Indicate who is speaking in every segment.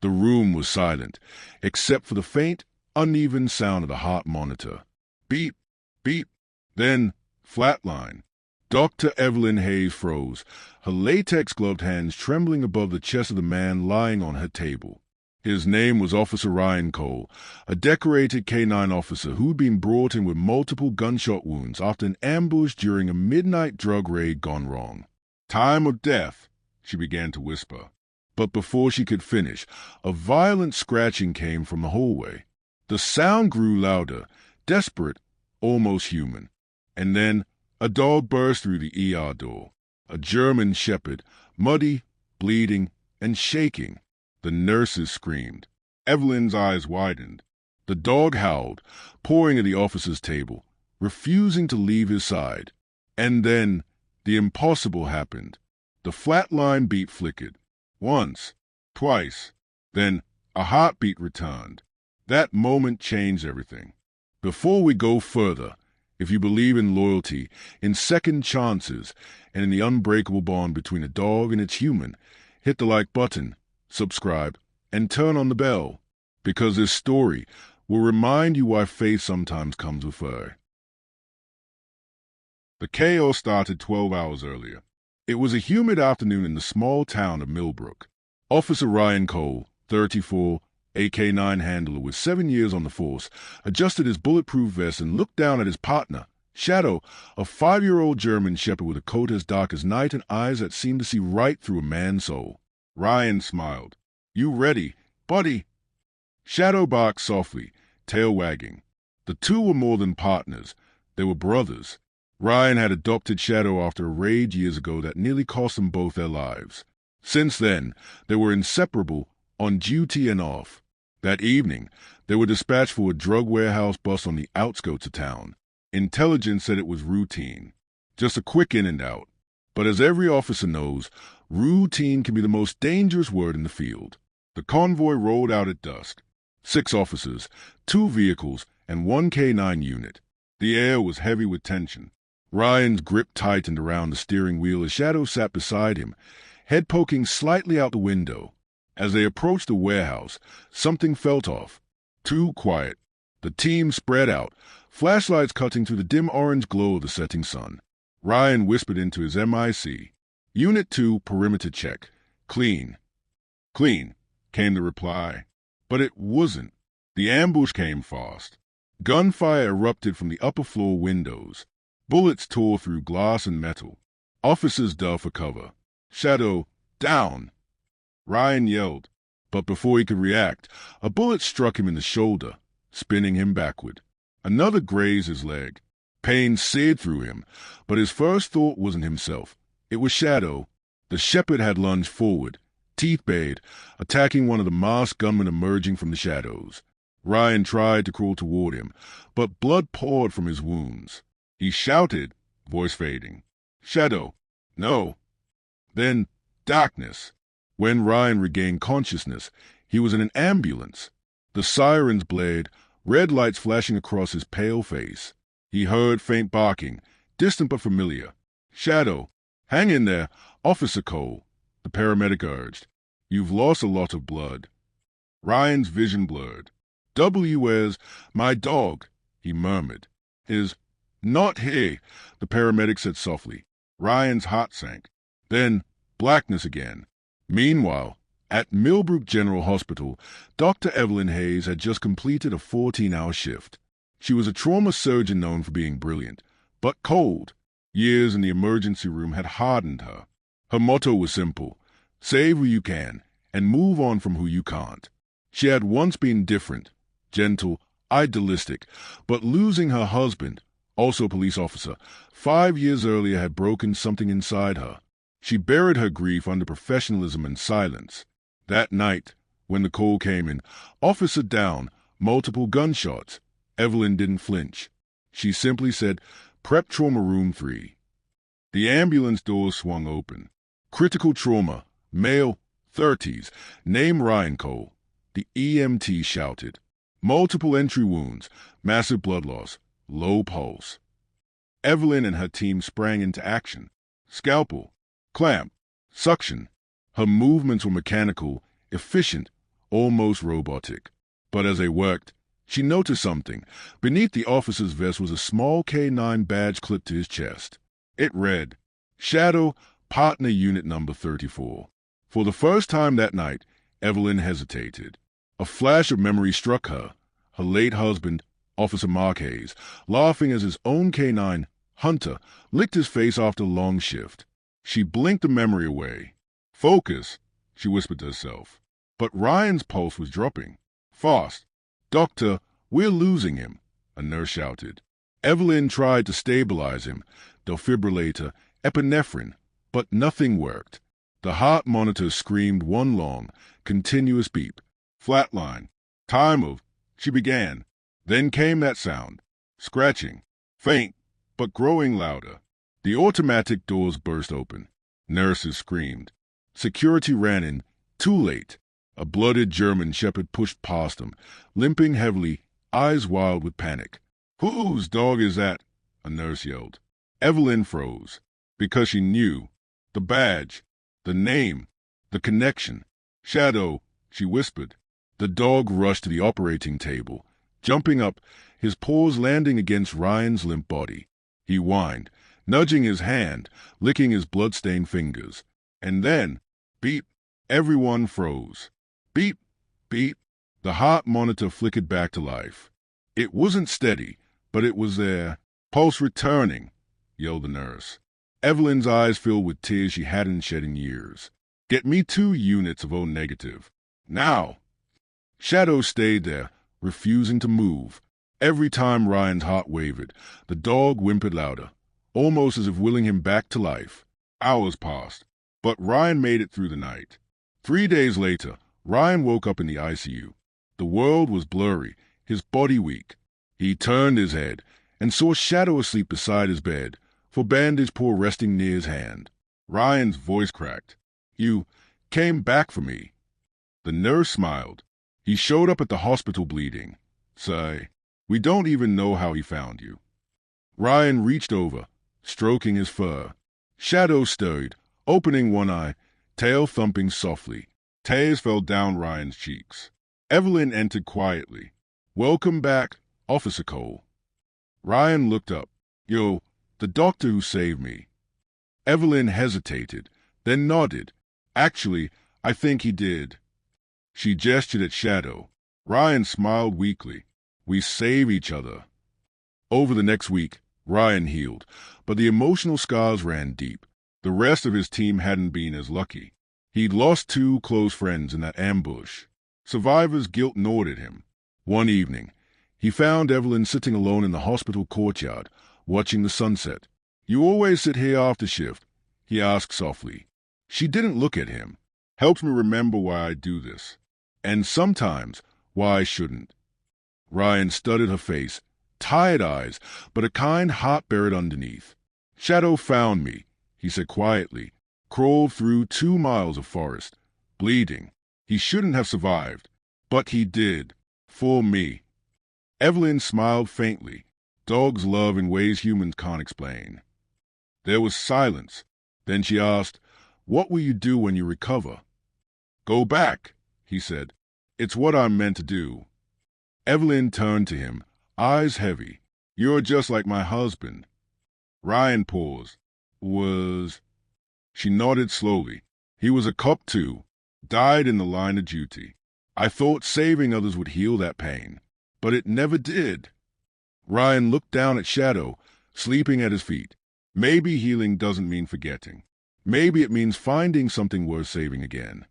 Speaker 1: The room was silent, except for the faint, uneven sound of the heart monitor. Beep, beep, then flatline. Dr. Evelyn Hayes froze, her latex-gloved hands trembling above the chest of the man lying on her table. His name was Officer Ryan Cole, a decorated K-9 officer who'd been brought in with multiple gunshot wounds after an ambush during a midnight drug raid gone wrong. "Time of death," she began to whisper. But before she could finish, a violent scratching came from the hallway. The sound grew louder, desperate, almost human. And then a dog burst through the ER door. A German shepherd, muddy, bleeding, and shaking. The nurses screamed. Evelyn's eyes widened. The dog howled, pawing at the officer's table, refusing to leave his side. And then the impossible happened. The flatline beat flickered. Once, twice, then a heartbeat returned. That moment changed everything. Before we go further, if you believe in loyalty, in second chances, and in the unbreakable bond between a dog and its human, hit the like button, subscribe, and turn on the bell, because this story will remind you why faith sometimes comes with fire. The chaos started 12 hours earlier. It was a humid afternoon in the small town of Millbrook. Officer Ryan Cole, 34, AK-9 handler with 7 years on the force, adjusted his bulletproof vest and looked down at his partner, Shadow, a 5-year-old German shepherd with a coat as dark as night and eyes that seemed to see right through a man's soul. Ryan smiled. "You ready, buddy?" Shadow barked softly, tail wagging. The two were more than partners. They were brothers. Ryan had adopted Shadow after a raid years ago that nearly cost them both their lives. Since then, they were inseparable, on duty and off. That evening, they were dispatched for a drug warehouse bust on the outskirts of town. Intelligence said it was routine. Just a quick in and out. But as every officer knows, routine can be the most dangerous word in the field. The convoy rolled out at dusk. 6 officers, 2 vehicles, and 1 K-9 unit. The air was heavy with tension. Ryan's grip tightened around the steering wheel as Shadow sat beside him, head poking slightly out the window. As they approached the warehouse, something felt off. Too quiet. The team spread out, flashlights cutting through the dim orange glow of the setting sun. Ryan whispered into his MIC. "Unit 2, perimeter check. Clean." "Clean," came the reply. But it wasn't. The ambush came fast. Gunfire erupted from the upper floor windows. Bullets tore through glass and metal. Officers dove for cover. Shadow, down! Ryan yelled, but before he could react, a bullet struck him in the shoulder, spinning him backward. Another grazed his leg. Pain seared through him, but his first thought wasn't himself. It was Shadow. The shepherd had lunged forward, teeth bayed, attacking one of the masked gunmen emerging from the shadows. Ryan tried to crawl toward him, but blood poured from his wounds. He shouted, voice fading, "Shadow, no!" Then darkness. When Ryan regained consciousness, he was in an ambulance. The sirens blared, red lights flashing across his pale face. He heard faint barking, distant but familiar. "Shadow, hang in there, Officer Cole," the paramedic urged. "You've lost a lot of blood." Ryan's vision blurred. "WS, my dog," he murmured. "Is not here," the paramedic said softly. Ryan's heart sank. Then blackness again. Meanwhile, at Millbrook General Hospital, Dr. Evelyn Hayes had just completed a 14-hour shift. She was a trauma surgeon known for being brilliant, but cold. Years in the emergency room had hardened her. Her motto was simple: save who you can, and move on from who you can't. She had once been different, gentle, idealistic, but losing her husband, also a police officer, 5 years earlier had broken something inside her. She buried her grief under professionalism and silence. That night, when the call came in, "Officer down, multiple gunshots," Evelyn didn't flinch. She simply said, "Prep trauma room 3." The ambulance doors swung open. "Critical trauma, male, 30s, name Ryan Cole," the EMT shouted. "Multiple entry wounds, massive blood loss, low pulse." Evelyn and her team sprang into action. Scalpel, clamp, suction. Her movements were mechanical, efficient, almost robotic. But as they worked, she noticed something. Beneath the officer's vest was a small K9 badge clipped to his chest. It read, Shadow, Partner Unit Number 34. For the first time that night, Evelyn hesitated. A flash of memory struck her. Her late husband, Officer Marquez, laughing as his own K9, Hunter, licked his face after a long shift. She blinked the memory away. Focus, she whispered to herself. But Ryan's pulse was dropping. Fast. Doctor, we're losing him, a nurse shouted. Evelyn tried to stabilize him, defibrillator, epinephrine, but nothing worked. The heart monitor screamed one long, continuous beep. Flatline. Time of, she began. Then came that sound. Scratching. Faint, but growing louder. The automatic doors burst open. Nurses screamed. Security ran in, too late. A blooded German shepherd pushed past them, limping heavily, eyes wild with panic. Whose dog is that? A nurse yelled. Evelyn froze, because she knew. The badge, the name, the connection. Shadow, she whispered. The dog rushed to the operating table, jumping up, his paws landing against Ryan's limp body. He whined, nudging his hand, licking his blood-stained fingers. And then, beep, everyone froze. Beep, beep. The heart monitor flickered back to life. It wasn't steady, but it was there. Pulse returning, yelled the nurse. Evelyn's eyes filled with tears she hadn't shed in years. Get me 2 units of O negative. Now! Shadow stayed there, refusing to move. Every time Ryan's heart wavered, the dog whimpered louder, almost as if willing him back to life. Hours passed, but Ryan made it through the night. 3 days later, Ryan woke up in the ICU. The world was blurry, his body weak. He turned his head and saw Shadow asleep beside his bed, for bandage paw resting near his hand. Ryan's voice cracked. You came back for me. The nurse smiled. He showed up at the hospital bleeding. Say, we don't even know how he found you. Ryan reached over, stroking his fur. Shadow stirred, opening one eye, tail thumping softly. Tears fell down Ryan's cheeks. Evelyn entered quietly. Welcome back, Officer Cole. Ryan looked up. Yo, the doctor who saved me. Evelyn hesitated, then nodded. Actually, I think he did. She gestured at Shadow. Ryan smiled weakly. We save each other. Over the next week, Ryan healed, but the emotional scars ran deep. The rest of his team hadn't been as lucky. He'd lost 2 close friends in that ambush. Survivor's guilt gnawed at him. One evening, he found Evelyn sitting alone in the hospital courtyard, watching the sunset. You always sit here after shift, he asked softly. She didn't look at him. Helps me remember why I do this. And sometimes, why I shouldn't. Ryan studied her face, tired eyes, but a kind heart buried underneath. Shadow found me, he said quietly. Crawled through 2 miles of forest, bleeding. He shouldn't have survived, but he did, for me. Evelyn smiled faintly. Dogs love in ways humans can't explain. There was silence. Then she asked, What will you do when you recover? Go back, he said. It's what I'm meant to do. Evelyn turned to him, eyes heavy. You're just like my husband. Ryan paused. She nodded slowly. He was a cop too. Died in the line of duty. I thought saving others would heal that pain, but it never did. Ryan looked down at Shadow, sleeping at his feet. Maybe healing doesn't mean forgetting. Maybe it means finding something worth saving again.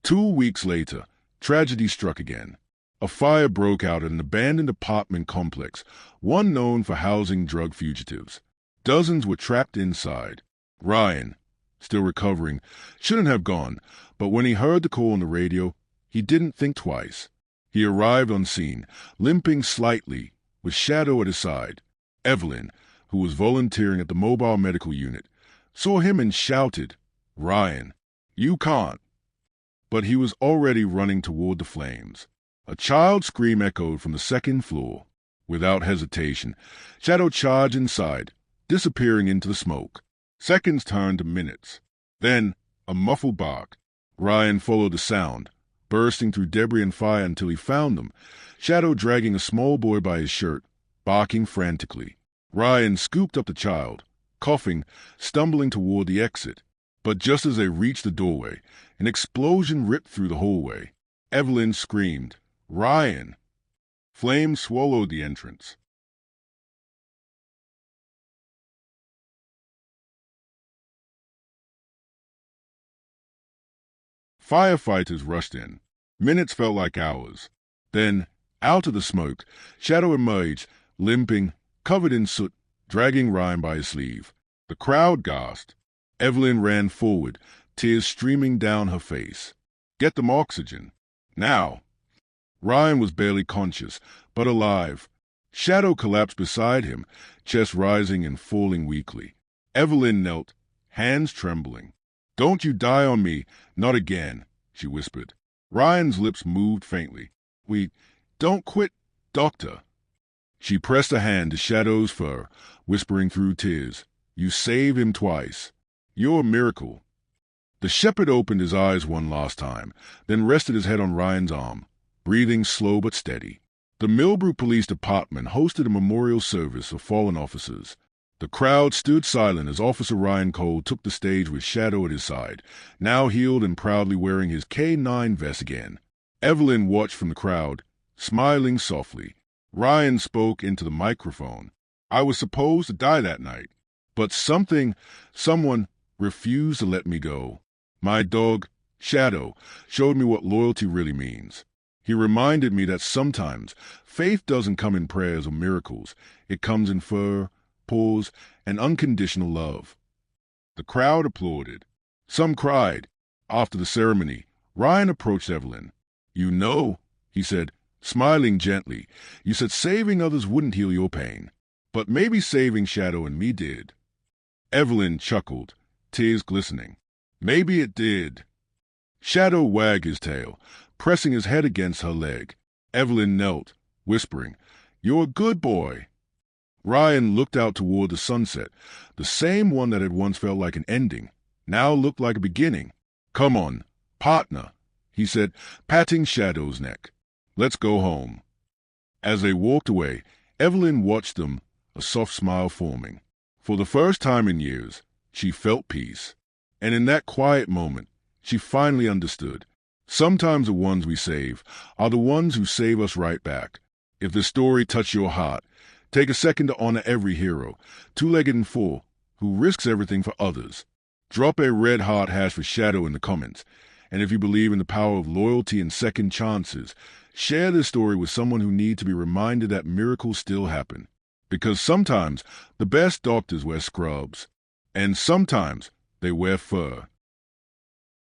Speaker 1: 2 weeks later, tragedy struck again. A fire broke out at an abandoned apartment complex, one known for housing drug fugitives. Dozens were trapped inside. Ryan, still recovering, shouldn't have gone, but when he heard the call on the radio, he didn't think twice. He arrived on scene, limping slightly, with Shadow at his side. Evelyn, who was volunteering at the mobile medical unit, saw him and shouted, Ryan, you can't. But he was already running toward the flames. A child's scream echoed from the 2nd floor. Without hesitation, Shadow charged inside, disappearing into the smoke. Seconds turned to minutes. Then, a muffled bark. Ryan followed the sound, bursting through debris and fire until he found them, Shadow dragging a small boy by his shirt, barking frantically. Ryan scooped up the child, coughing, stumbling toward the exit. But just as they reached the doorway, an explosion ripped through the hallway. Evelyn screamed, "Ryan!" Flames swallowed the entrance. Firefighters rushed in. Minutes felt like hours. Then, out of the smoke, Shadow emerged, limping, covered in soot, dragging Ryan by his sleeve. The crowd gasped. Evelyn ran forward, tears streaming down her face. "Get them oxygen. Now!" Ryan was barely conscious, but alive. Shadow collapsed beside him, chest rising and falling weakly. Evelyn knelt, hands trembling. "Don't you die on me, not again," she whispered. Ryan's lips moved faintly. "Don't quit, doctor." She pressed a hand to Shadow's fur, whispering through tears, "You saved him twice. You're a miracle." The shepherd opened his eyes one last time, then rested his head on Ryan's arm, breathing slow but steady. The Millbrook Police Department hosted a memorial service of fallen officers. The crowd stood silent as Officer Ryan Cole took the stage with Shadow at his side, now healed and proudly wearing his K9 vest again. Evelyn watched from the crowd, smiling softly. Ryan spoke into the microphone. "I was supposed to die that night, but someone refused to let me go. My dog, Shadow, showed me what loyalty really means. He reminded me that sometimes faith doesn't come in prayers or miracles. It comes in fur, paws, and unconditional love." The crowd applauded. Some cried. After the ceremony, Ryan approached Evelyn. "You know," he said, smiling gently, "you said saving others wouldn't heal your pain. But maybe saving Shadow and me did." Evelyn chuckled, tears glistening. "Maybe it did." Shadow wagged his tail, pressing his head against her leg. Evelyn knelt, whispering, "You're a good boy." Ryan looked out toward the sunset. The same one that had once felt like an ending now looked like a beginning. "Come on, partner," he said, patting Shadow's neck. "Let's go home." As they walked away, Evelyn watched them, a soft smile forming. For the first time in years, she felt peace. And in that quiet moment, she finally understood. Sometimes the ones we save are the ones who save us right back. If the story touched your heart, take a second to honor every hero, two-legged and full, who risks everything for others. Drop a red heart hash for Shadow in the comments. And if you believe in the power of loyalty and second chances, share this story with someone who needs to be reminded that miracles still happen. Because sometimes the best doctors wear scrubs, and sometimes they wear fur.